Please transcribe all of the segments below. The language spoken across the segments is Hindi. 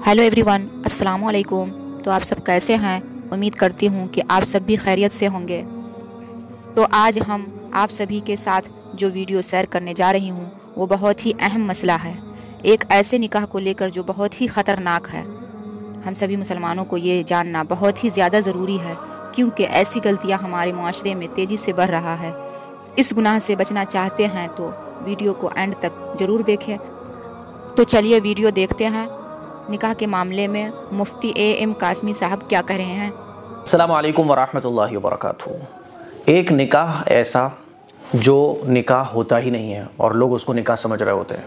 हेलो एवरीवन, अस्सलाम वालेकुम। तो आप सब कैसे हैं? उम्मीद करती हूँ कि आप सब भी खैरियत से होंगे। तो आज हम आप सभी के साथ जो वीडियो शेयर करने जा रही हूँ वो बहुत ही अहम मसला है। एक ऐसे निकाह को लेकर जो बहुत ही ख़तरनाक है। हम सभी मुसलमानों को ये जानना बहुत ही ज़्यादा ज़रूरी है, क्योंकि ऐसी गलतियाँ हमारे माशरे में तेज़ी से बढ़ रहा है। इस गुनाह से बचना चाहते हैं तो वीडियो को एंड तक ज़रूर देखें। तो चलिए वीडियो देखते हैं। निकाह के मामले में मुफ्ती एम कासमी साहब क्या कह रहे हैं। अस्सलामु अलैकुम वरहमतुल्लाहि वबरकातुहू। एक निकाह ऐसा जो निकाह होता ही नहीं है और लोग उसको निकाह समझ रहे होते हैं।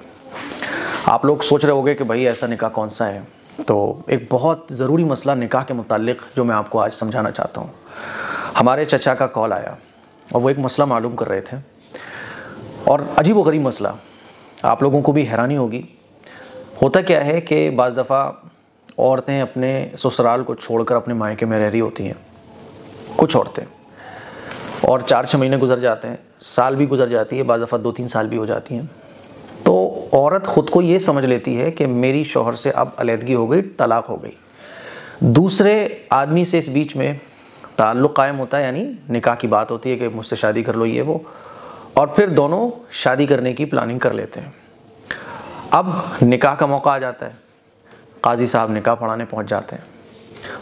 आप लोग सोच रहे होंगे कि भाई ऐसा निकाह कौन सा है। तो एक बहुत ज़रूरी मसला निकाह के मुतालिक जो मैं आपको आज समझाना चाहता हूँ। हमारे चचा का कॉल आया और वो एक मसला मालूम कर रहे थे, और अजीब व गरीब मसला, आप लोगों को भी हैरानी होगी। होता क्या है कि बाज़ दफ़ा औरतें अपने ससुराल को छोड़कर अपने मायके में रह रही होती हैं, कुछ औरतें, और 4-6 महीने गुजर जाते हैं, साल भी गुजर जाती है, बाज़ दफ़ा 2-3 साल भी हो जाती हैं। तो औरत ख़ुद को ये समझ लेती है कि मेरी शौहर से अब अलहदगी हो गई, तलाक़ हो गई। दूसरे आदमी से इस बीच में ताल्लुक़ कायम होता है, यानी निकाह की बात होती है कि मुझसे शादी कर लो, ये वो, और फिर दोनों शादी करने की प्लानिंग कर लेते हैं। अब निकाह का मौका आ जाता है, काजी साहब निकाह पढ़ाने पहुंच जाते हैं,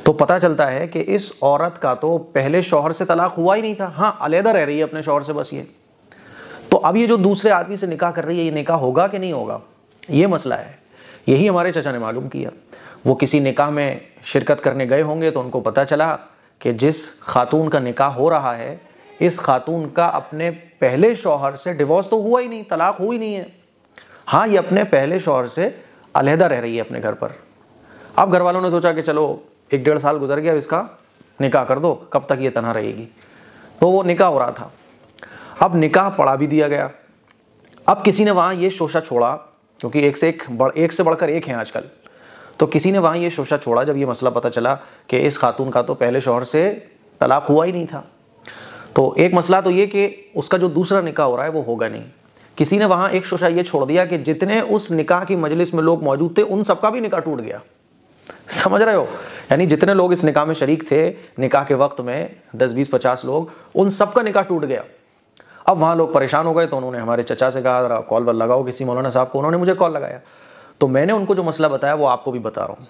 तो पता चलता है कि इस औरत का तो पहले शौहर से तलाक हुआ ही नहीं था। हाँ, अलहदा रह रही है अपने शौहर से बस ये। तो अब ये जो दूसरे आदमी से निकाह कर रही है, ये निकाह होगा कि नहीं होगा, ये मसला है। यही हमारे चचा ने मालूम किया। वो किसी निकाह में शिरकत करने गए होंगे तो उनको पता चला कि जिस खातून का निकाह हो रहा है, इस खातून का अपने पहले शौहर से डिवोर्स तो हुआ ही नहीं, तलाक हुई नहीं है। हाँ, ये अपने पहले शौहर से अलहदा रह रही है अपने घर पर। अब घर वालों ने सोचा कि चलो 1-1.5 साल गुजर गया, इसका निकाह कर दो, कब तक ये तन्हा रहेगी। तो वो निकाह हो रहा था। अब निकाह पढ़ा भी दिया गया। अब किसी ने वहाँ ये शोशा छोड़ा, क्योंकि एक से बढ़कर एक हैं आजकल, तो किसी ने वहाँ ये शोशा छोड़ा जब ये मसला पता चला कि इस खातून का तो पहले शौहर से तलाक हुआ ही नहीं था। तो एक मसला तो ये कि उसका जो दूसरा निकाह हो रहा है वो होगा नहीं। किसी ने वहाँ एक शोशा ये छोड़ दिया कि जितने उस निकाह की मजलिस में लोग मौजूद थे उन सबका भी निकाह टूट गया। समझ रहे हो? यानी जितने लोग इस निकाह में शरीक थे निकाह के वक्त में, 10, 20, 50 लोग, उन सबका निकाह टूट गया। अब वहाँ लोग परेशान हो गए, तो उन्होंने हमारे चचा से कहा जरा कॉल पर लगाओ किसी मौलाना साहब को। उन्होंने मुझे कॉल लगाया, तो मैंने उनको जो मसला बताया वो आपको भी बता रहा हूँ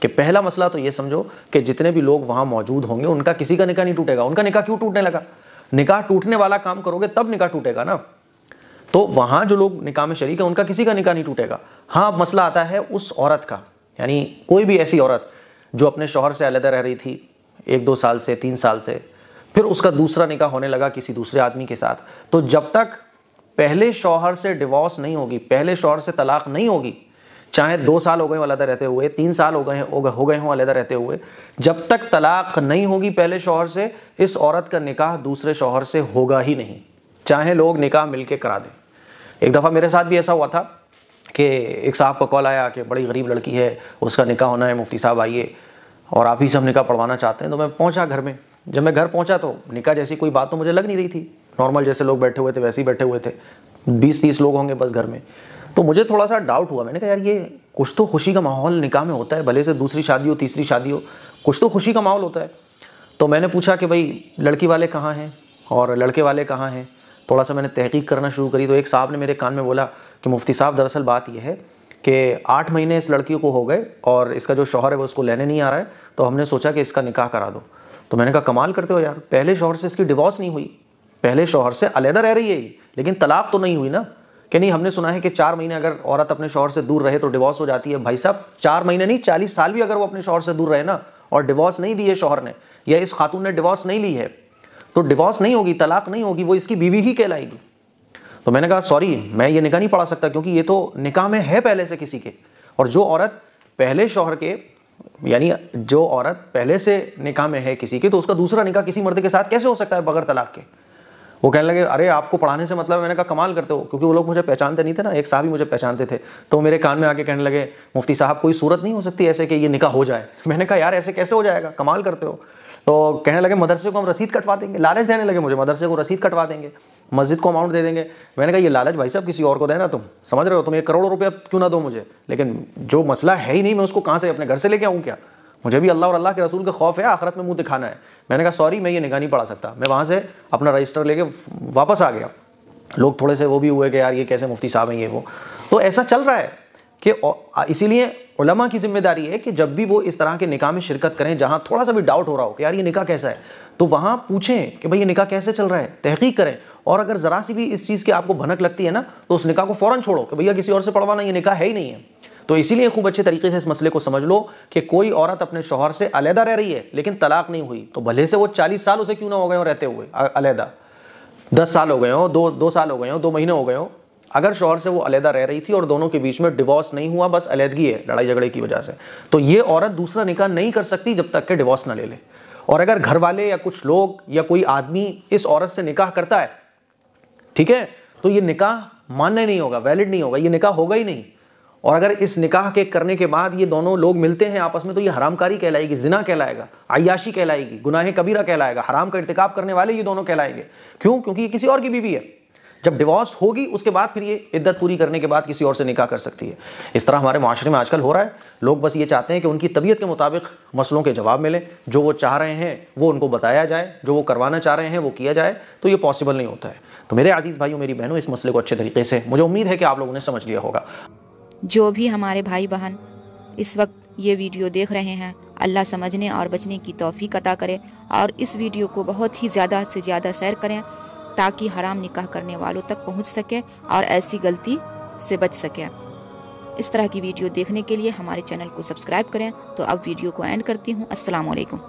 कि पहला मसला तो ये समझो कि जितने भी लोग वहाँ मौजूद होंगे उनका किसी का निकाह नहीं टूटेगा। उनका निकाह क्यों टूटने लगा? निकाह टूटने वाला काम करोगे तब निकाह टूटेगा ना। तो वहाँ जो लोग निकाह में शरीक है उनका किसी का निकाह नहीं टूटेगा। हाँ, अब मसला आता है उस औरत का, यानी कोई भी ऐसी औरत जो अपने शौहर से अलग रह रही थी 1-2 साल से, 3 साल से, फिर उसका दूसरा निकाह होने लगा किसी दूसरे आदमी के साथ। तो जब तक पहले शौहर से डिवोर्स नहीं होगी, पहले शौहर से तलाक नहीं होगी, चाहे 2 साल हो गए हों अलग रहते हुए, 3 साल हो गए हों अलग रहते हुए, जब तक तलाक नहीं होगी पहले शौहर से, इस औरत का निकाह दूसरे शौहर से होगा ही नहीं, चाहे लोग निकाह मिलके करा दें। एक दफ़ा मेरे साथ भी ऐसा हुआ था कि एक साहब का कॉल आया कि बड़ी गरीब लड़की है, उसका निकाह होना है, मुफ्ती साहब आइए और आप ही सब निकाह पढ़वाना चाहते हैं। तो मैं पहुंचा घर में। जब मैं घर पहुंचा तो निकाह जैसी कोई बात तो मुझे लग नहीं रही थी। नॉर्मल जैसे लोग बैठे हुए थे वैसे ही बैठे हुए थे, 20-30 लोग होंगे बस घर में। तो मुझे थोड़ा सा डाउट हुआ। मैंने कहा यार ये कुछ तो खुशी का माहौल निकाह में होता है, भले से दूसरी शादी हो, तीसरी शादी हो, कुछ तो खुशी का माहौल होता है। तो मैंने पूछा कि भाई लड़की वाले कहाँ हैं और लड़के वाले कहाँ हैं। थोड़ा सा मैंने तहकीक करना शुरू करी तो एक साहब ने मेरे कान में बोला कि मुफ्ती साहब दरअसल बात यह है कि 8 महीने इस लड़की को हो गए और इसका जो शौहर है वो उसको लेने नहीं आ रहा है, तो हमने सोचा कि इसका निकाह करा दो। तो मैंने कहा कमाल करते हो यार, पहले शौहर से इसकी डिवोर्स नहीं हुई, पहले शौहर से अलहदा रह रही है लेकिन तलाक तो नहीं हुई ना। कि नहीं, हमने सुना है कि 4 महीने अगर औरत अपने शौहर से दूर रहे तो डिवोर्स हो जाती है। भाई साहब 4 महीने नहीं, 40 साल भी अगर वो अपने शौहर से दूर रहे ना और डिवोर्स नहीं दी है शौहर ने, या इस खातून ने डिवोर्स नहीं ली है, तो डिवोर्स नहीं होगी, तलाक नहीं होगी, वो इसकी बीवी ही कहलाएगी। तो मैंने कहा सॉरी, मैं ये निकाह नहीं पढ़ा सकता क्योंकि ये तो निकाह में है पहले से किसी के। और जो औरत पहले शौहर के, यानी जो औरत पहले से निकाह में है किसी के, तो उसका दूसरा निकाह किसी मर्द के साथ कैसे हो सकता है बगैर तलाक के? वो कहने लगे अरे आपको पढ़ाने से मतलब है। मैंने कहा कमाल करते हो, क्योंकि वो लोग मुझे पहचानते नहीं थे ना। एक साहब ही मुझे पहचानते थे, तो मेरे कान में आके कहने लगे मुफ्ती साहब कोई सूरत नहीं हो सकती ऐसे कि ये निकाह हो जाए। मैंने कहा यार ऐसे कैसे हो जाएगा, कमाल करते हो। तो कहने लगे मदरसे को हम रसीद कटवा देंगे, लालच देने लगे मुझे, मदरसे को रसीद कटवा देंगे, मस्जिद को अमाउंट दे देंगे। मैंने कहा ये लालच भाई साहब किसी और को देना, तुम समझ रहे हो, तुम 1 करोड़ रुपया क्यों ना दो मुझे, लेकिन जो मसला है ही नहीं मैं उसको कहाँ से अपने घर से लेके आऊँ क्या? मुझे भी अल्लाह और अल्लाह के रसूल का खौफ है, आखिरत में मुंह दिखाना है। मैंने कहा सॉरी मैं ये निगाह नहीं पढ़ा सकता। मैं वहाँ से अपना रजिस्टर लेके वापस आ गया। लोग थोड़े से वो भी हुए कि यार ये कैसे मुफ्ती साहब हैं ये वो। तो ऐसा चल रहा है कि इसीलिए उलमा की जिम्मेदारी है कि जब भी वो इस तरह के निकाह में शिरकत करें जहाँ थोड़ा सा भी डाउट हो रहा हो कि यार ये निकाह कैसा है, तो वहाँ पूछें कि भाई ये निकाह कैसे चल रहा है, तहकीक करें। और अगर ज़रा सी भी इस चीज़ की आपको भनक लगती है ना, तो उस निकाह को फ़ौरन छोड़ो कि भैया किसी और से पढ़वाना, ये निकाह है ही नहीं है। तो इसीलिए खूब अच्छे तरीके से इस मसले को समझ लो कि कोई औरत अपने शौहर से अलहदा रह रही है लेकिन तलाक नहीं हुई, तो भले से वो 40 साल उसे क्यों ना हो गए हो रहते हुए अलहदा, 10 साल हो गए हो, 2 साल हो गए हो, 2 महीने हो गए हो, अगर शौहर से वो अलहदा रह रही थी और दोनों के बीच में डिवोर्स नहीं हुआ, बस अलहदगी है लड़ाई झगड़े की वजह से, तो ये औरत दूसरा निकाह नहीं कर सकती जब तक कि डिवोर्स ना ले ले। और अगर घर वाले या कुछ लोग या कोई आदमी इस औरत से निकाह करता है, ठीक है, तो ये निकाह मान्य नहीं होगा, वैलिड नहीं होगा, ये निकाह होगा ही नहीं। और अगर इस निकाह के करने के बाद ये दोनों लोग मिलते हैं आपस में, तो ये हरामकारी कहलाएगी, जिना कहलाएगा, अय्याशी कहलाएगी, गुनाह कबीरा कहलाएगा, हराम का इर्तिकाब करने वाले ये दोनों कहलाएंगे। क्यों? क्योंकि ये किसी और की बीवी है। जब डिवोर्स होगी उसके बाद फिर ये इद्दत पूरी करने के बाद किसी और से निकाह कर सकती है। इस तरह हमारे माशरे में आजकल हो रहा है। लोग बस ये चाहते हैं कि उनकी तबीयत के मुताबिक मसलों के जवाब मिले, जो वो चाह रहे हैं वो उनको बताया जाए, जो वो करवाना चाह रहे हैं वो किया जाए, तो ये पॉसिबल नहीं होता है। तो मेरे अजीज़ भाइयों मेरी बहनों, इस मसले को अच्छे तरीके से, मुझे उम्मीद है कि आप लोगों ने समझ लिया होगा। जो भी हमारे भाई बहन इस वक्त ये वीडियो देख रहे हैं, अल्लाह समझने और बचने की तौफीक अता करे, और इस वीडियो को बहुत ही ज़्यादा से ज़्यादा शेयर करें ताकि हराम निकाह करने वालों तक पहुंच सके और ऐसी गलती से बच सके। इस तरह की वीडियो देखने के लिए हमारे चैनल को सब्सक्राइब करें। तो अब वीडियो को एंड करती हूँ। अस्सलाम वालेकुम।